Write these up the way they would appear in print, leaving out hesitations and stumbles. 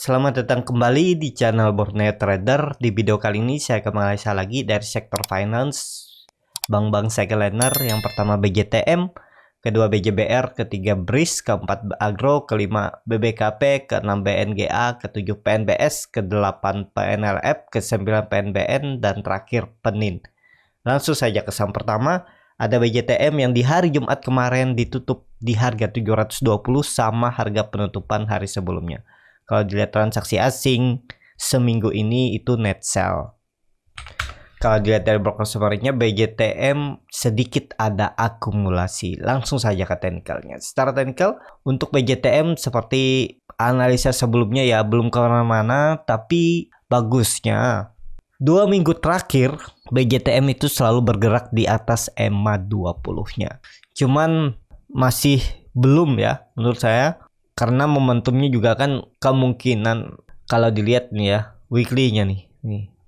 Selamat datang kembali di channel Borneo Trader. Di video kali ini saya akan menganalisa lagi dari sektor finance, bank-bank secondliner. Yang pertama BJTM, kedua BJBR, ketiga BRIS, keempat Agro, kelima BBKP, keenam BNGA, ketujuh PNBS, kedelapan PNLF, kesembilan PNBN, dan terakhir PENIN. Langsung saja ke saham pertama. Ada BJTM yang di hari Jumat kemarin ditutup di harga 720 sama harga penutupan hari sebelumnya. Kalau dilihat transaksi asing seminggu ini itu net sell. Kalau dilihat dari broker summary-nya, BJTM sedikit ada akumulasi. Langsung saja ke teknikalnya. Secara teknikal untuk BJTM seperti analisa sebelumnya ya belum kemana-mana, tapi bagusnya 2 minggu terakhir BJTM itu selalu bergerak di atas EMA 20-nya. Cuman masih belum ya menurut saya. Karena momentumnya juga kan kemungkinan kalau dilihat nih ya weekly-nya nih.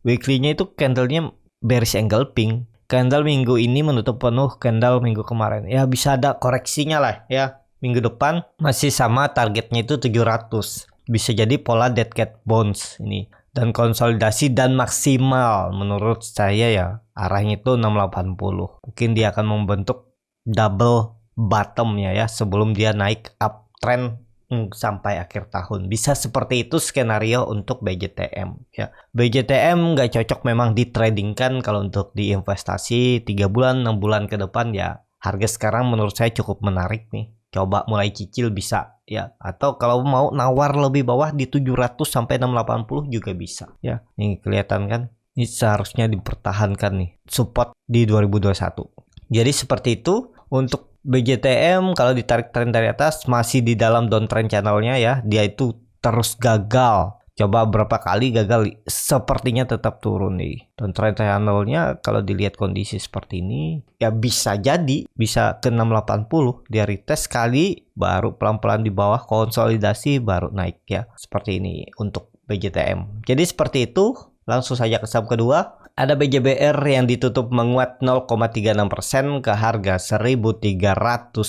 Weekly-nya itu candle-nya bearish engulfing. Candle minggu ini menutup penuh candle minggu kemarin. Ya bisa ada koreksinya lah ya. Minggu depan masih sama targetnya itu 700. Bisa jadi pola dead cat bounce ini. Dan konsolidasi dan maksimal menurut saya ya arahnya itu 680. Mungkin dia akan membentuk double bottom-nya ya sebelum dia naik uptrend sampai akhir tahun. Bisa seperti itu skenario untuk BJTM ya. BJTM nggak cocok memang ditradingkan kalau untuk diinvestasi 3 bulan 6 bulan ke depan ya. Harga sekarang menurut saya cukup menarik nih. Coba mulai cicil bisa ya, atau kalau mau nawar lebih bawah di 700 sampai 680 juga bisa ya. Ini kelihatan kan? Ini seharusnya dipertahankan nih support di 2021. Jadi seperti itu untuk BJTM. Kalau ditarik tren dari atas masih di dalam downtrend channelnya ya, dia itu terus gagal. Coba berapa kali gagal, sepertinya tetap turun nih. Downtrend channelnya kalau dilihat kondisi seperti ini ya bisa jadi bisa ke 680. Dia retest kali baru pelan-pelan di bawah konsolidasi baru naik ya. Seperti ini untuk BJTM. Jadi seperti itu. Langsung saja ke saham kedua. Ada BJBR yang ditutup menguat 0,36% ke harga 1.390.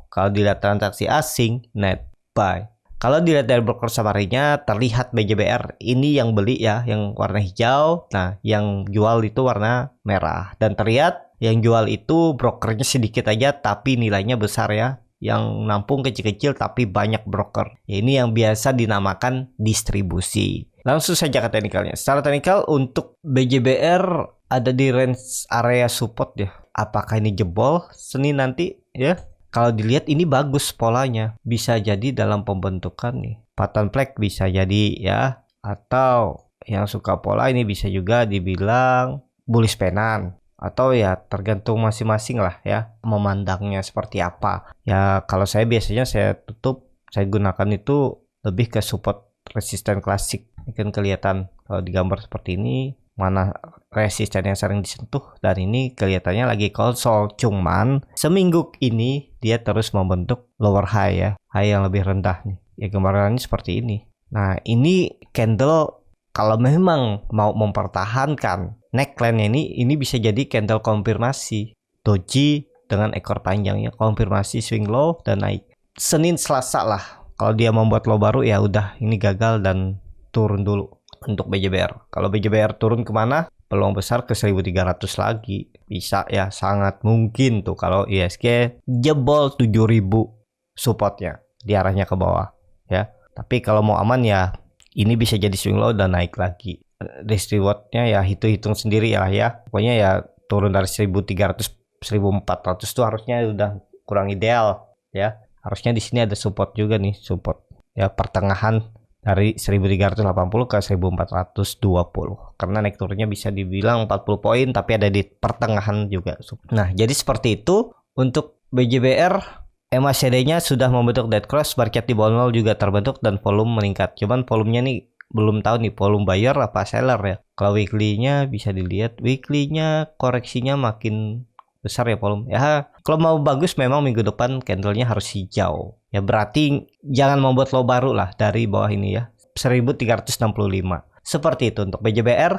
Kalau dilihat transaksi asing, net buy. Kalau dilihat dari broker summary-nya, terlihat BJBR ini yang beli ya, yang warna hijau. Nah, yang jual itu warna merah. Dan terlihat yang jual itu brokernya sedikit aja, tapi nilainya besar ya. Yang nampung kecil-kecil tapi banyak broker. Ini yang biasa dinamakan distribusi. Langsung saja ke teknikalnya. Secara teknikal untuk BJBR ada di range area support ya. Apakah ini jebol Senin nanti ya? Kalau dilihat ini bagus polanya. Bisa jadi dalam pembentukan nih. Pattern flag bisa jadi ya. Atau yang suka pola ini bisa juga dibilang bullish pennant. Atau ya tergantung masing-masing lah ya. Memandangnya seperti apa. Ya kalau saya biasanya saya tutup. Saya gunakan itu lebih ke support resisten klasik. Ini kan kelihatan kalau digambar seperti ini mana resisten yang sering disentuh, dan ini kelihatannya lagi konsol. Cuman seminggu ini dia terus membentuk lower high ya, high yang lebih rendah nih ya, gambarannya seperti ini. Nah ini candle kalau memang mau mempertahankan neckline ini bisa jadi candle konfirmasi doji dengan ekor panjangnya, konfirmasi swing low dan naik Senin Selasa lah. Kalau dia membuat low baru ya udah ini gagal dan turun dulu untuk BJBR. Kalau BJBR turun kemana? Peluang besar ke 1.300 lagi. Bisa ya, sangat mungkin tuh kalau ISG jebol 7.000 supportnya. Di arahnya ke bawah ya. Tapi kalau mau aman ya ini bisa jadi swing low dan naik lagi. Risk rewardnya ya hitung sendiri ya. Pokoknya ya turun dari 1.300 1.400 tuh harusnya udah kurang ideal ya. Harusnya di sini ada support juga nih, support ya pertengahan dari 1.380 ke 1.420. Karena naik turunnya bisa dibilang 40 poin tapi ada di pertengahan juga. Nah, jadi seperti itu untuk BJBR. MACD-nya sudah membentuk dead cross, market di bawah 0 juga terbentuk dan volume meningkat. Cuman volumenya nih belum tahu nih volume buyer apa seller ya. Kalau weekly-nya bisa dilihat, weekly-nya koreksinya makin besar ya volume. Ya, kalau mau bagus memang minggu depan candlenya harus hijau. Ya berarti jangan membuat low baru lah dari bawah ini ya. 1.365. Seperti itu untuk BJBR.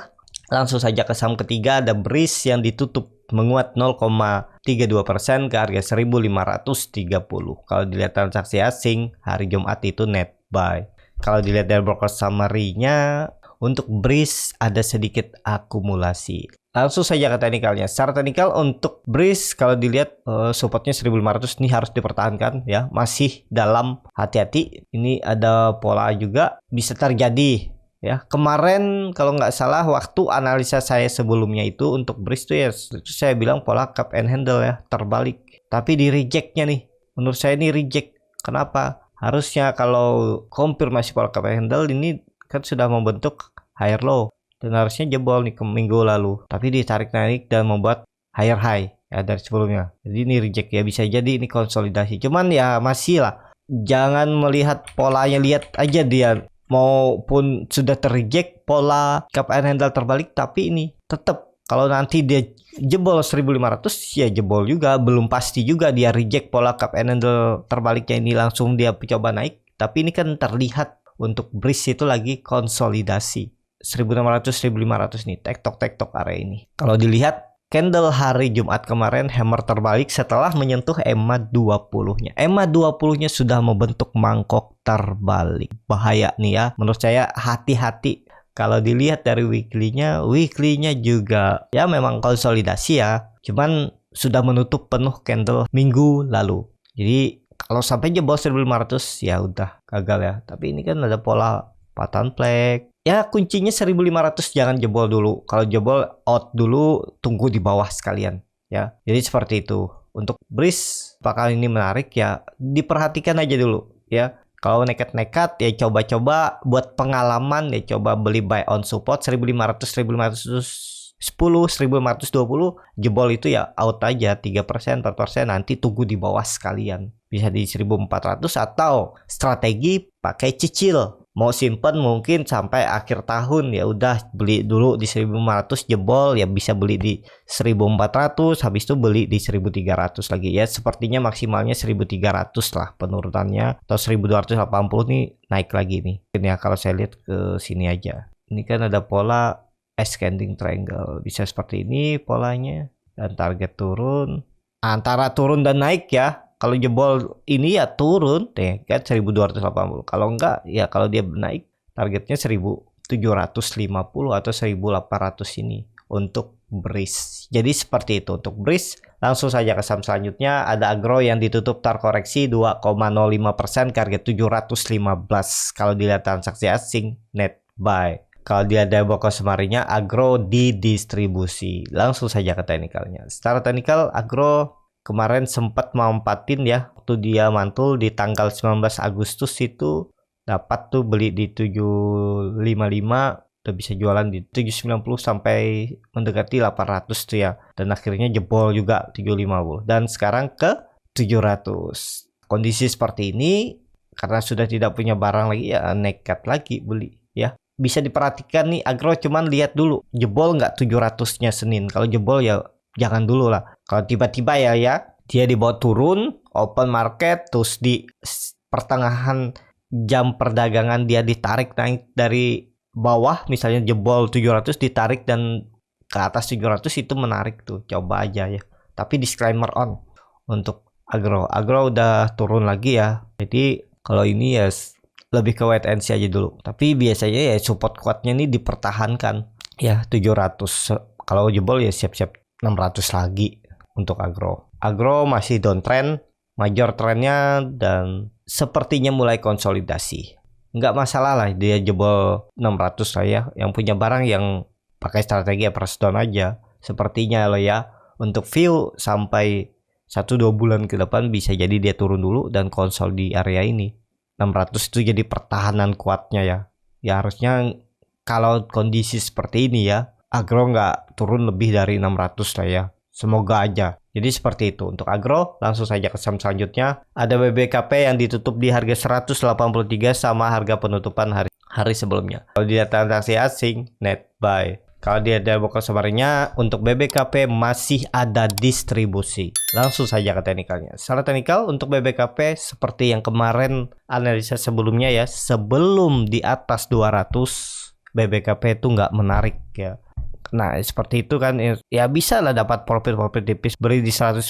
Langsung saja ke saham ketiga, ada BRIS yang ditutup menguat 0,32% ke harga 1.530. Kalau dilihat transaksi asing hari Jumat itu net buy. Kalau dilihat dari broker summary-nya, untuk Breeze ada sedikit akumulasi. Langsung saja ke teknikalnya. Secara teknikal untuk Breeze kalau dilihat supportnya 1500 ini harus dipertahankan ya. Masih dalam, hati-hati. Ini ada pola juga bisa terjadi ya. Kemarin kalau nggak salah waktu analisa saya sebelumnya itu untuk Breeze tuh ya, itu saya bilang pola cup and handle ya, terbalik. Tapi di rejectnya nih. Menurut saya ini reject. Kenapa? Harusnya kalau konfirmasi pola cup and handle ini kan sudah membentuk higher low dan harusnya jebol nih ke minggu lalu, tapi ditarik naik dan membuat higher high ya dari sebelumnya. Jadi ini reject ya, bisa jadi ini konsolidasi. Cuman ya masih lah, jangan melihat polanya, lihat aja dia maupun sudah terreject pola cup and handle terbalik, tapi ini tetap kalau nanti dia jebol 1500 ya jebol juga, belum pasti juga dia reject pola cup and handle terbaliknya ini langsung dia coba naik. Tapi ini kan terlihat untuk Breeze itu lagi konsolidasi 1600-1500 nih, tektok area ini. Kalau dilihat candle hari Jumat kemarin hammer terbalik setelah menyentuh EMA 20-nya. EMA 20-nya sudah membentuk mangkok terbalik. Bahaya nih ya. Menurut saya hati-hati. Kalau dilihat dari weekly-nya juga ya memang konsolidasi ya. Cuman sudah menutup penuh candle minggu lalu. Jadi kalau sampai jebol 1500 ya udah gagal ya. Tapi ini kan ada pola patahan flag. Ya kuncinya 1500, jangan jebol dulu. Kalau jebol out dulu, tunggu di bawah sekalian ya. Jadi seperti itu. Untuk Breeze apakah ini menarik ya, diperhatikan aja dulu ya. Kalau nekat-nekat ya coba-coba buat pengalaman ya, coba beli buy on support 1500, 1510, 1520, jebol itu ya out aja 3%, 4%, nanti tunggu di bawah sekalian. Bisa di 1400 atau strategi pakai cicil. Mau simpen mungkin sampai akhir tahun ya udah beli dulu di 1500 jebol ya bisa beli di 1400, habis itu beli di 1300 lagi ya. Sepertinya maksimalnya 1300 lah penurunannya, atau 1280 nih naik lagi nih. Ini ya kalau saya lihat ke sini aja. Ini kan ada pola ascending triangle, bisa seperti ini polanya, dan target turun antara turun dan naik ya. Kalau jebol ini ya turun deh kan 1280. Kalau enggak ya kalau dia naik targetnya 1750 atau 1800 ini untuk Breeze. Jadi seperti itu untuk Breeze. Langsung saja ke saham selanjutnya, ada Agro yang ditutup terkoreksi 2,05%, target 715 kalau dilihat transaksi asing net buy. Kalau dia ada broker summary-nya, Agro didistribusi. Langsung saja ke teknikalnya. Secara teknikal Agro kemarin sempat mampatin ya, waktu dia mantul di tanggal 19 Agustus itu dapat tuh beli di 755, udah bisa jualan di 790 sampai mendekati 800 tuh ya, dan akhirnya jebol juga 750 dan sekarang ke 700. Kondisi seperti ini karena sudah tidak punya barang lagi ya nekat lagi beli ya. Bisa diperhatikan nih Agro, cuman lihat dulu jebol nggak 700-nya Senin. Kalau jebol ya jangan dulu lah. Kalau tiba-tiba ya dia dibawa turun open market, terus di pertengahan jam perdagangan dia ditarik naik dari bawah, misalnya jebol 700 ditarik dan ke atas 700, itu menarik tuh, coba aja ya. Tapi disclaimer on untuk Agro udah turun lagi ya. Jadi kalau ini ya lebih ke wait and see aja dulu. Tapi biasanya ya support kuatnya ini dipertahankan ya 700. Kalau jebol ya siap-siap 600 lagi untuk Agro masih downtrend, major trendnya, dan sepertinya mulai konsolidasi. Nggak masalah lah dia jebol 600 lah ya. Yang punya barang yang pakai strategi press down aja. Sepertinya loh ya. Untuk view sampai 1-2 bulan ke depan bisa jadi dia turun dulu dan konsol di area ini. 600 itu jadi pertahanan kuatnya ya. Ya harusnya kalau kondisi seperti ini ya, Agro nggak turun lebih dari 600 lah ya. Semoga aja. Jadi seperti itu untuk Agro. Langsung saja ke saham selanjutnya. Ada BBKP yang ditutup di harga 183 sama harga penutupan hari sebelumnya. Kalau dilihat transaksi asing, net buy. Kalau dia ada broker summary-nya, untuk BBKP masih ada distribusi. Langsung saja ke teknikalnya. Secara teknikal untuk BBKP seperti yang kemarin analisa sebelumnya ya, sebelum di atas 200 BBKP itu nggak menarik ya. Nah seperti itu kan ya, bisa lah dapat profit tipis, beli di 190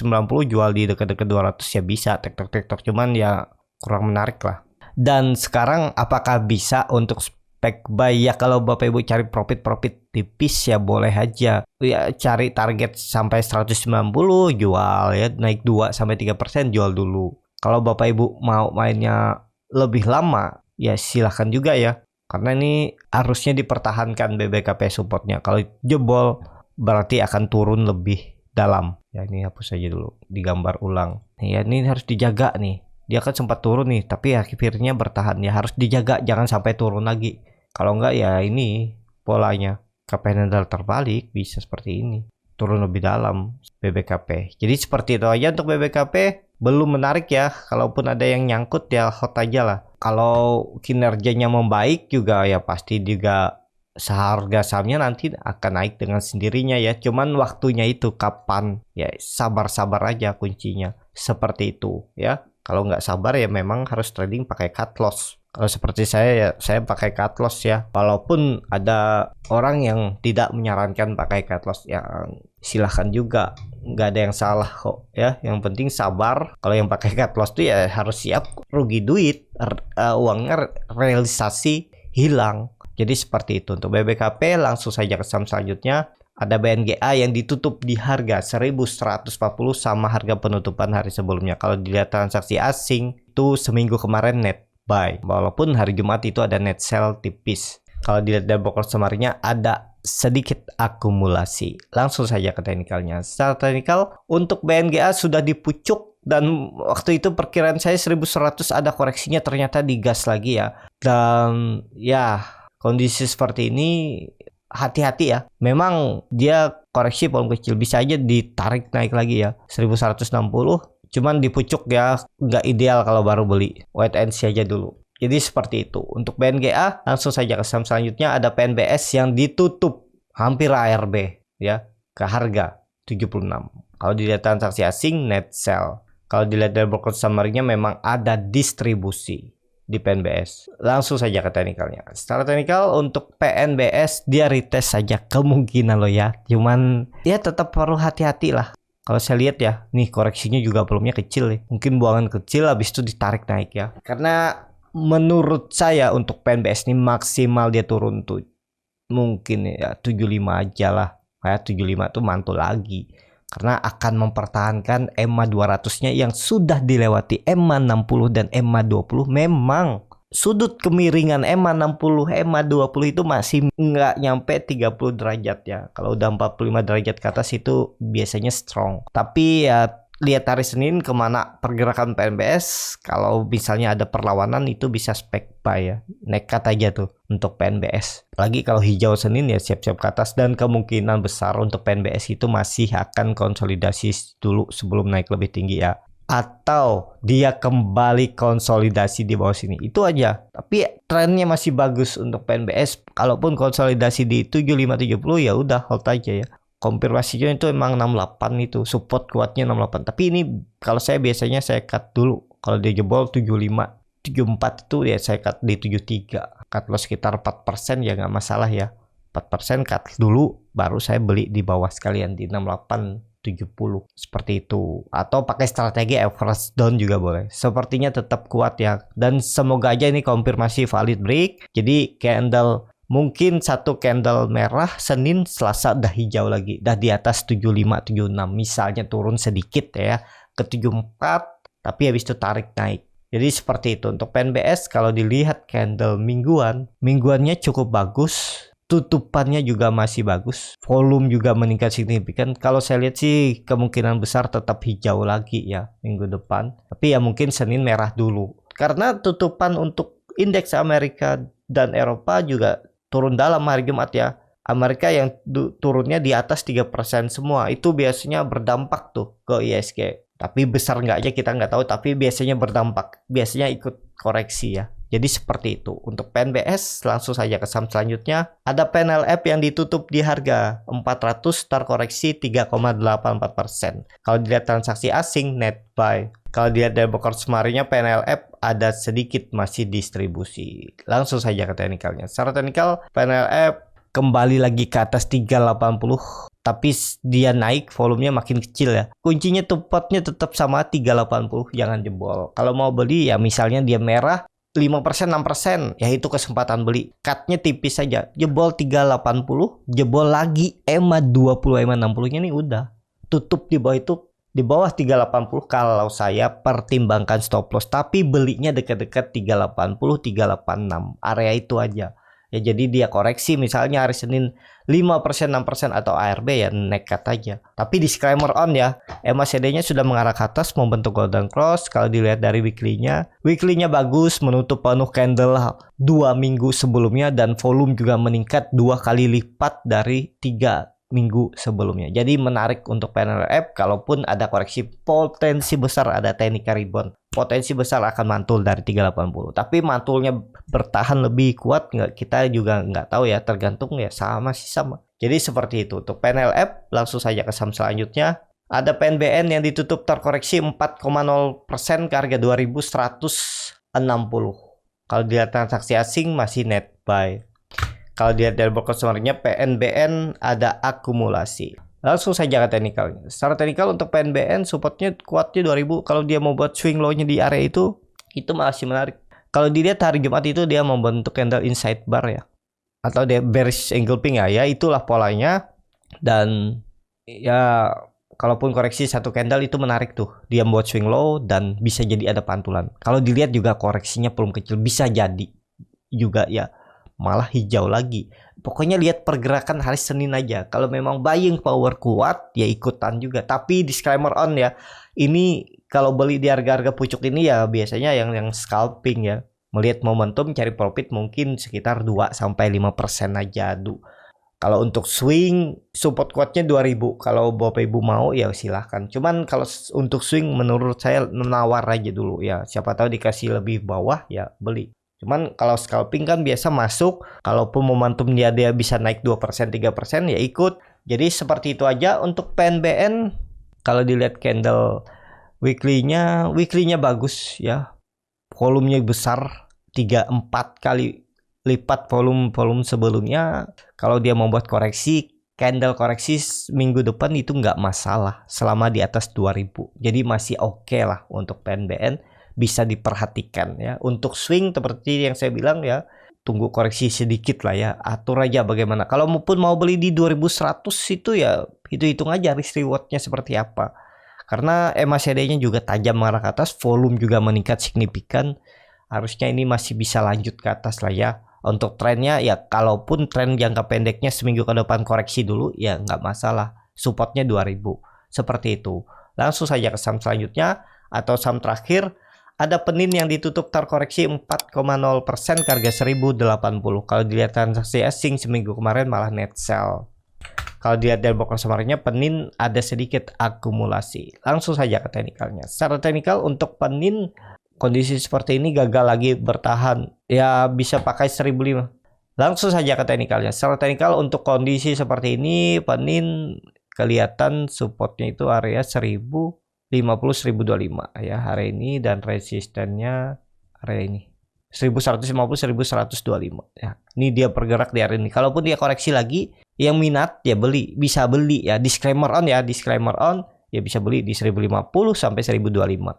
jual di dekat-dekat 200 ya bisa, tektok cuman ya kurang menarik lah. Dan sekarang apakah bisa untuk spek buy? Ya kalau Bapak Ibu cari profit tipis ya boleh aja. Ya cari target sampai 190 jual ya, naik 2 sampai 3% jual dulu. Kalau Bapak Ibu mau mainnya lebih lama ya silahkan juga ya. Karena ini harusnya dipertahankan BBKP supportnya. Kalau jebol berarti akan turun lebih dalam. Ya ini hapus saja dulu, digambar ulang. Ya ini harus dijaga nih. Dia kan sempat turun nih, tapi akhirnya bertahan ya, harus dijaga jangan sampai turun lagi. Kalau enggak ya ini polanya candle terbalik bisa seperti ini, turun lebih dalam BBKP. Jadi seperti itu aja untuk BBKP. Belum menarik ya, kalaupun ada yang nyangkut ya hot aja lah. Kalau kinerjanya membaik juga ya pasti juga seharga sahamnya nanti akan naik dengan sendirinya ya. Cuman waktunya itu kapan ya, sabar-sabar aja kuncinya. Seperti itu ya. Kalau nggak sabar ya memang harus trading pakai cut loss. Kalau seperti saya ya saya pakai cut loss ya. Walaupun ada orang yang tidak menyarankan pakai cut loss ya, silahkan juga, nggak ada yang salah kok ya. Yang penting sabar. Kalau yang pakai cut loss tuh ya harus siap rugi duit, uangnya realisasi hilang. Jadi seperti itu untuk BBKP. Langsung saja ke saham selanjutnya. Ada BNGA yang ditutup di harga 1140 sama harga penutupan hari sebelumnya. Kalau dilihat transaksi asing itu seminggu kemarin net buy, walaupun hari Jumat itu ada net sell tipis. Kalau dilihat dari broker summary-nya ada sedikit akumulasi. Langsung saja ke teknikalnya. Secara teknikal untuk BNGA sudah dipucuk dan waktu itu perkiraan saya 1100 ada koreksinya, ternyata digas lagi ya. Dan ya kondisi seperti ini hati-hati ya. Memang dia koreksi volume kecil, bisa aja ditarik naik lagi ya 1160. Cuman dipucuk ya, nggak ideal kalau baru beli. Wait and see aja dulu. Jadi seperti itu. Untuk BNGA langsung saja ke saham selanjutnya. Ada PNBS yang ditutup hampir ARB ya ke harga 76. Kalau dilihat transaksi asing net sell. Kalau dilihat dari broker summary-nya memang ada distribusi di PNBS. Langsung saja ke teknikalnya. Secara teknikal untuk PNBS dia retest saja kemungkinan loh ya. Cuman ya tetap perlu hati-hati lah. Kalau saya lihat ya, nih koreksinya juga volumenya kecil nih. Mungkin buangan kecil habis itu ditarik naik ya. Karena menurut saya untuk PNBS ini maksimal dia turun tuh mungkin ya 75 aja lah. Kayak 75 tuh mantul lagi. Karena akan mempertahankan EMA 200-nya yang sudah dilewati EMA 60 dan EMA 20. Memang sudut kemiringan EMA 60, EMA 20 itu masih nggak nyampe 30 derajat ya. Kalau udah 45 derajat ke atas itu biasanya strong. Tapi ya lihat hari Senin kemana pergerakan PNBS. Kalau misalnya ada perlawanan itu bisa spek buy ya. Nekat aja tuh untuk PNBS. Lagi kalau hijau Senin ya siap-siap ke atas. Dan kemungkinan besar untuk PNBS itu masih akan konsolidasi dulu sebelum naik lebih tinggi ya. Atau dia kembali konsolidasi di bawah sini. Itu aja. Tapi trennya masih bagus untuk PNBS. Kalaupun konsolidasi di 75-70 ya udah hold aja ya. Konfirmasinya itu emang 68 itu. Support kuatnya 68. Tapi ini kalau saya biasanya saya cut dulu. Kalau dia jebol 75, 74 itu ya saya cut di 73. Cut loss sekitar 4% ya nggak masalah ya. 4% cut dulu. Baru saya beli di bawah sekalian di 68. 70 seperti itu, atau pakai strategi average down juga boleh. Sepertinya tetap kuat ya, dan semoga aja ini konfirmasi valid break. Jadi candle mungkin satu candle merah Senin, Selasa udah hijau lagi, udah di atas 75 76, misalnya turun sedikit ya ke 74 tapi habis itu tarik naik. Jadi seperti itu untuk PNBS. Kalau dilihat candle mingguannya cukup bagus. Tutupannya juga masih bagus, volume juga meningkat signifikan. Kalau saya lihat sih kemungkinan besar tetap hijau lagi ya minggu depan. Tapi ya mungkin Senin merah dulu. Karena tutupan untuk indeks Amerika dan Eropa juga turun dalam hari Jumat ya. Amerika yang turunnya di atas 3% semua. Itu biasanya berdampak tuh ke ISG. Tapi besar nggak aja kita nggak tahu. Tapi biasanya berdampak. Biasanya ikut koreksi ya. Jadi seperti itu. Untuk PNBS langsung saja ke saham selanjutnya. Ada PNLF yang ditutup di harga 400, start koreksi 3,84%. Kalau dilihat transaksi asing net buy. Kalau dilihat dari broker summary-nya PNLF ada sedikit masih distribusi. Langsung saja ke teknikalnya. Secara teknikal PNLF kembali lagi ke atas 380. Tapi dia naik, volumenya makin kecil ya. Kuncinya tupatnya tetap sama 380, jangan jebol. Kalau mau beli ya misalnya dia merah 5%, 6%, ya itu kesempatan beli. Cutnya tipis saja, jebol 380, jebol lagi EMA 20, EMA 60-nya nih udah tutup di bawah itu, di bawah 380. Kalau saya pertimbangkan stop loss, tapi belinya dekat-dekat 380, 386, area itu aja. Ya jadi dia koreksi misalnya hari Senin 5%, 6% atau ARB ya nekat aja. Tapi disclaimer on ya, MACD-nya sudah mengarah ke atas membentuk golden cross. Kalau dilihat dari weekly-nya bagus, menutup penuh candle 2 minggu sebelumnya dan volume juga meningkat 2 kali lipat dari 3 minggu sebelumnya. Jadi menarik untuk PNLF. Kalaupun ada koreksi, potensi besar ada teknik rebound. Potensi besar akan mantul dari 380. Tapi mantulnya bertahan lebih kuat nggak, kita juga nggak tahu ya, tergantung ya, sama. Jadi seperti itu untuk PNLF. Langsung saja ke saham selanjutnya. Ada PNBN yang ditutup terkoreksi 4,0% ke harga 2160. Kalau dilihat transaksi asing masih net buy. Kalau dilihat dari customer-nya, PNBN ada akumulasi. Langsung saja ke teknikalnya. Secara teknikal untuk PNBN supportnya kuatnya 2000. Kalau dia mau buat swing low-nya di area itu masih menarik. Kalau dilihat hari Jumat itu dia membentuk candle inside bar ya, atau dia bearish engulfing ya, itulah polanya. Dan ya kalaupun koreksi satu candle itu menarik tuh, dia membuat swing low dan bisa jadi ada pantulan. Kalau dilihat juga koreksinya belum kecil, bisa jadi juga ya malah hijau lagi. Pokoknya lihat pergerakan hari Senin aja. Kalau memang buying power kuat ya ikutan juga. Tapi disclaimer on ya, ini kalau beli di harga-harga pucuk ini ya biasanya yang scalping ya. Melihat momentum cari profit mungkin sekitar 2-5% aja. Kalau untuk swing support kuatnya 2000. Kalau Bapak Ibu mau ya silahkan. Cuman kalau untuk swing menurut saya menawar aja dulu ya. Siapa tahu dikasih lebih bawah ya beli. Cuman kalau scalping kan biasa masuk, kalaupun momentum dia bisa naik 2%, 3% ya ikut. Jadi seperti itu aja untuk PNBN. Kalau dilihat candle weekly-nya bagus ya. Volumenya besar, 3-4 kali lipat volume sebelumnya. Kalau dia membuat koreksi, candle koreksi minggu depan itu nggak masalah selama di atas 2000. Jadi masih oke lah untuk PNBN. Bisa diperhatikan ya. Untuk swing seperti yang saya bilang ya, tunggu koreksi sedikit lah ya, atur aja bagaimana. Kalau maupun mau beli di 2100 itu ya hitung aja risk rewardnya seperti apa. Karena MACD-nya juga tajam mengarah ke atas, volume juga meningkat signifikan. Harusnya ini masih bisa lanjut ke atas lah ya. Untuk trennya ya, kalaupun tren jangka pendeknya seminggu ke depan koreksi dulu ya nggak masalah. Supportnya 2000. Seperti itu. Langsung saja ke saham selanjutnya atau saham terakhir. Ada Penin yang ditutup terkoreksi 4,0% ke harga 1080. Kalau dilihat transaksi asing seminggu kemarin malah net sell. Kalau dilihat dari broker summary-nya, Penin ada sedikit akumulasi. Langsung saja ke teknikalnya. Secara teknikal untuk Penin kondisi seperti ini gagal lagi bertahan. Ya bisa pakai 1005. Langsung saja ke teknikalnya. Secara teknikal untuk kondisi seperti ini, Penin kelihatan supportnya itu area 1050, 1025 ya hari ini, dan resistennya area ini 1150, 1125 ya. Ini dia bergerak di hari ini. Kalaupun dia koreksi lagi, yang minat ya beli, bisa beli ya. Disclaimer on ya, disclaimer on ya, bisa beli di 1050 sampai 1025.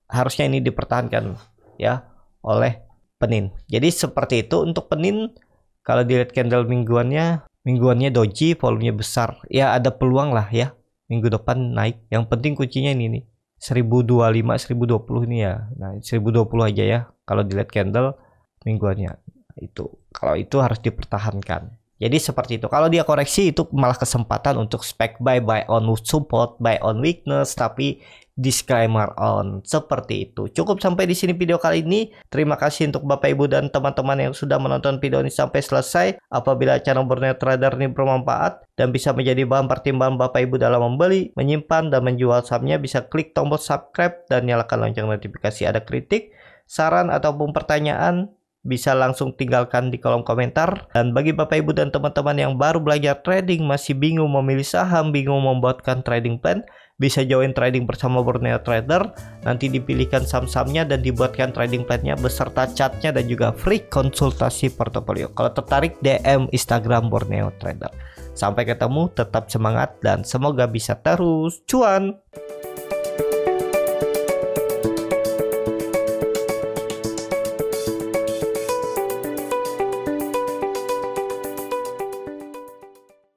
Harusnya ini dipertahankan ya oleh Penin. Jadi seperti itu untuk Penin. Kalau dilihat candle mingguannya doji, volumenya besar ya, ada peluang lah ya minggu depan naik. Yang penting kuncinya ini nih 1025, 1020 ini ya. Nah 1020 aja ya kalau dilihat candle mingguannya. Itu kalau itu harus dipertahankan. Jadi seperti itu. Kalau dia koreksi itu malah kesempatan untuk spec buy on support, buy on weakness, tapi disclaimer on. Seperti itu. Cukup sampai di sini video kali ini. Terima kasih untuk Bapak Ibu dan teman-teman yang sudah menonton video ini sampai selesai. Apabila channel Borneo Trader ini bermanfaat dan bisa menjadi bahan pertimbangan Bapak Ibu dalam membeli, menyimpan, dan menjual sahamnya, bisa klik tombol subscribe dan nyalakan lonceng notifikasi. Ada kritik, saran, ataupun pertanyaan, bisa langsung tinggalkan di kolom komentar. Dan bagi Bapak Ibu dan teman-teman yang baru belajar trading, masih bingung memilih saham, bingung membuatkan trading plan, bisa join trading bersama Borneo Trader. Nanti dipilihkan saham-sahamnya dan dibuatkan trading plan-nya beserta chartnya dan juga free konsultasi portofolio. Kalau tertarik, DM Instagram Borneo Trader. Sampai ketemu, tetap semangat dan semoga bisa terus cuan.